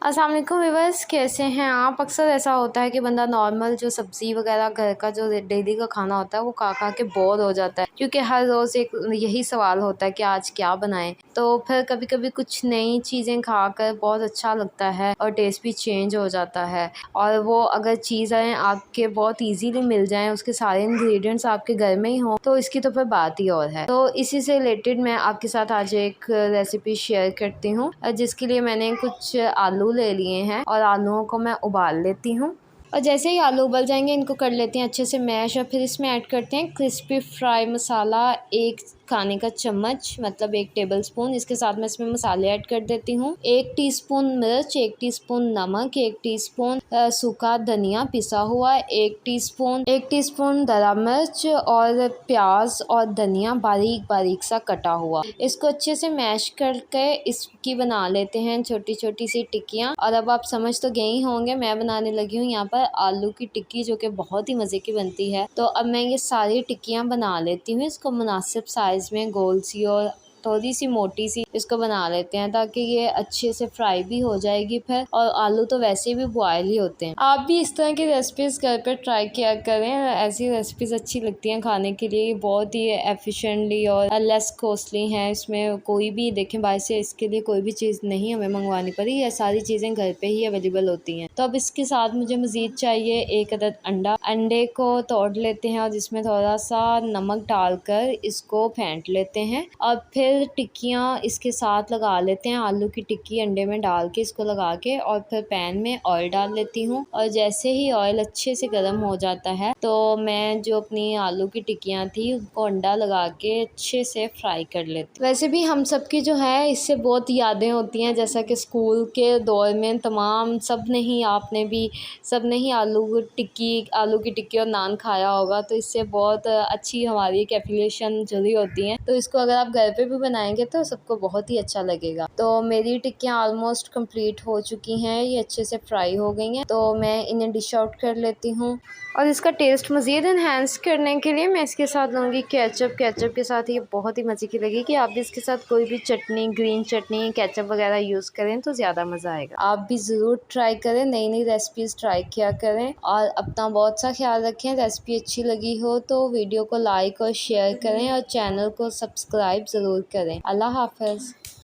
अस्सलाम वालेकुम व्यूअर्स, कैसे हैं आप। अक्सर ऐसा होता है कि बंदा नॉर्मल जो सब्ज़ी वगैरह घर का जो डेली का खाना होता है वो खा खा के बोर हो जाता है, क्योंकि हर रोज़ एक यही सवाल होता है कि आज क्या बनाएं। तो फिर कभी कभी कुछ नई चीज़ें खाकर बहुत अच्छा लगता है और टेस्ट भी चेंज हो जाता है। और वो अगर चीज़ें आपके बहुत ईजीली मिल जाएं, उसके सारे इंग्रेडिएंट्स आपके घर में ही हों, तो इसकी तो फिर बात ही और है। तो इसी से रिलेटेड मैं आपके साथ आज एक रेसिपी शेयर करती हूँ, जिसके लिए मैंने कुछ आलू ले लिए हैं और आलूओं को मैं उबाल लेती हूँ। और जैसे ही आलू उबल जाएंगे इनको कर लेते हैं अच्छे से मैश, और फिर इसमें ऐड करते हैं क्रिस्पी फ्राई मसाला, 1 खाने का चम्मच मतलब 1 टेबलस्पून। इसके साथ मैं इसमें मसाले ऐड कर देती हूँ। 1 टीस्पून मिर्च, 1 टीस्पून नमक, 1 टीस्पून सूखा धनिया पिसा हुआ, 1 टीस्पून दरा मिर्च और प्याज और धनिया बारीक बारीक सा कटा हुआ। इसको अच्छे से मैश करके इसकी बना लेते हैं छोटी छोटी सी टिक्कियाँ। और अब आप समझ तो गए ही होंगे, मैं बनाने लगी हूँ यहाँ पर आलू की टिक्की, जो कि बहुत ही मज़े की बनती है। तो अब मैं ये सारी टिक्कियाँ बना लेती हूँ। इसको मुनासिब साइज़ में गोल सी और थोड़ी सी मोटी सी इसको बना लेते हैं, ताकि ये अच्छे से फ्राई भी हो जाएगी फिर। और आलू तो वैसे भी बॉयल ही होते हैं। आप भी इस तरह की रेसिपीज़ घर पर ट्राई किया करें, ऐसी रेसिपीज़ अच्छी लगती हैं खाने के लिए। बहुत ही एफिशिएंटली और लेस कॉस्टली हैं। इसमें कोई भी देखें बाहर से इसके लिए कोई भी चीज़ नहीं हमें मंगवानी पड़ी, ये सारी चीज़ें घर पे ही अवेलेबल होती हैं। तो अब इसके साथ मुझे मज़ीद चाहिए 1 अदद अंडे को तोड़ लेते हैं और इसमें थोड़ा सा नमक डालकर इसको फेंट लेते हैं। और फिर टिक्कियाँ इसके साथ लगा लेते हैं। आलू की टिक्की अंडे में डाल के इसको लगा के और फिर पैन में ऑयल डाल लेती हूँ। और जैसे ही ऑयल अच्छे से गर्म हो जाता है तो मैं जो अपनी आलू की टिक्कियाँ थी उनको अंडा लगा के अच्छे से फ्राई कर लेती हूँ। वैसे भी हम सबकी जो है इससे बहुत यादें होती हैं, जैसा कि स्कूल के दौर में तमाम सब ने ही आलू की टिक्की और नान खाया होगा। तो इससे बहुत अच्छी हमारी एक एफिलिएशन जुड़ी होती हैं। तो इसको अगर आप घर पे भी बनाएंगे तो सबको बहुत ही अच्छा लगेगा। तो मेरी टिक्कियाँ ऑलमोस्ट कंप्लीट हो चुकी हैं, ये अच्छे से फ्राई हो गई हैं। तो मैं इन्हें डिश आउट कर लेती हूँ। और इसका टेस्ट मज़ीद इन्हेंस करने के लिए मैं इसके साथ लूँगी केचप। केचप के साथ ये बहुत ही मज़े की लगेगी। आप भी इसके साथ कोई भी चटनी, ग्रीन चटनी, केचप वगैरह यूज़ करें तो ज़्यादा मज़ा आएगा। आप भी ज़रूर ट्राई करें, नई नई रेसिपीज़ ट्राई किया करें और अपना बहुत सा ख्याल रखें। रेसिपी अच्छी लगी हो तो वीडियो को लाइक और शेयर करें और चैनल को सब्सक्राइब ज़रूर करें। अल्लाह हाफ़िज़।